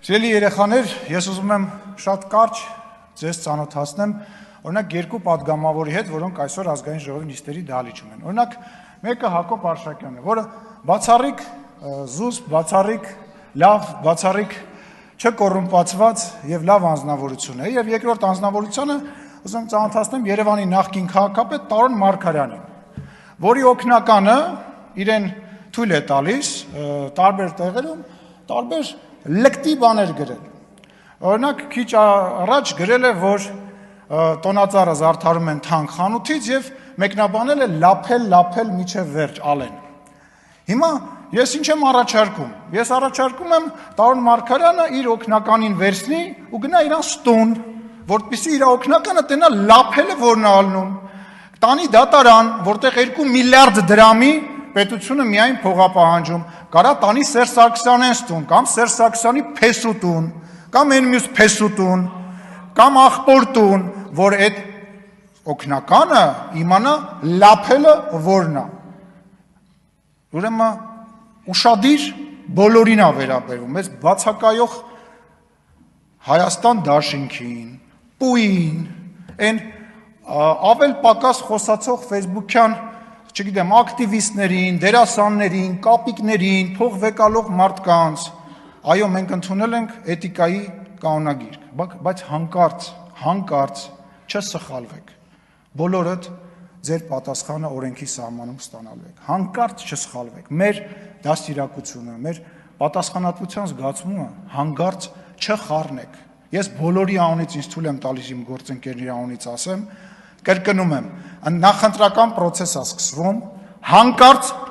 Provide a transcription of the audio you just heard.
Սիրելի երեխաներ, ես ուզում եմ շատ կարճ ձեզ ծանոթացնեմ օրինակ երկու պատգամավորի հետ, որոնք այսօր ազգային ժողովի նիստերի դահլիճում են։ Օրինակ, մեկը Հակոբ Արշակյանն է, որը բացառիկ զուսպ, բացառիկ լավ, բացառիկ չկոռումպացված եւ լավ անձնավորություն է, եւ երկրորդ անձնավորությունը ուզում եմ ծանոթացնեմ Երևանի նախկին քաղաքապետ Տարոն Մարգարյանին, որի օգնականը իրեն թույլ է տալիս տարբեր տեղերում տարբեր լկտի բաներ գրել։ Օրինակ, քիչ առաջ գրել է, որ տոնածառը զարդարում են թանկ խանութից եւ մեկնաբանել է լափել միջև վերջ ալեն։ Հիմա ես ինչ եմ առաջարկում։ Ես առաջարկում եմ Տարոն Մարգարյանը իր օգնականին վերցնի ու գնա իրան ստուն, որպեսզի իր օգնականը տենա լափելը որն է ալնում։ Տանի դատարան, որտեղ 2 միլիարդ դրամի պետությունը միայն փողապահանջում, կարա տանի Սերժ Սարգսյանեն ստուն, կամ Սերժ Սարգսյանի փեսուտուն, կամ այն մյուս փեսուտուն, կամ աղբորտուն, որ այդ օգնականը իմանա լափելը որն է։ Ուրեմն ուշադիր բոլորին է վերաբերվում, այս բացակայող Հայաստան դաշինքին, պուին, այն ավել պակաս խոսացող Facebook-յան, չգիտեմ, ակտիվիստներին, դերասաններին, կապիկներին, փող վեկալող մարդկանց, այո, մենք ընդունել ենք էթիկայի կանոնագիրք, բայց հանկարծ չսխալվեք, բոլորդ ձեր պատասխանը օրենքի սահմանում ստանալու եք, հանկարծ չսխալվեք, մեր դաստիարակությունը, մեր պատասխանատվության զգացումը հանկարծ չխառնեք, ես բոլորի անունից ինձ թույլ եմ տալիս իմ գործընկերների անունից ասեմ, կրկնում եմ, նախընտրական պրոցես է սկսվում, հանկարծ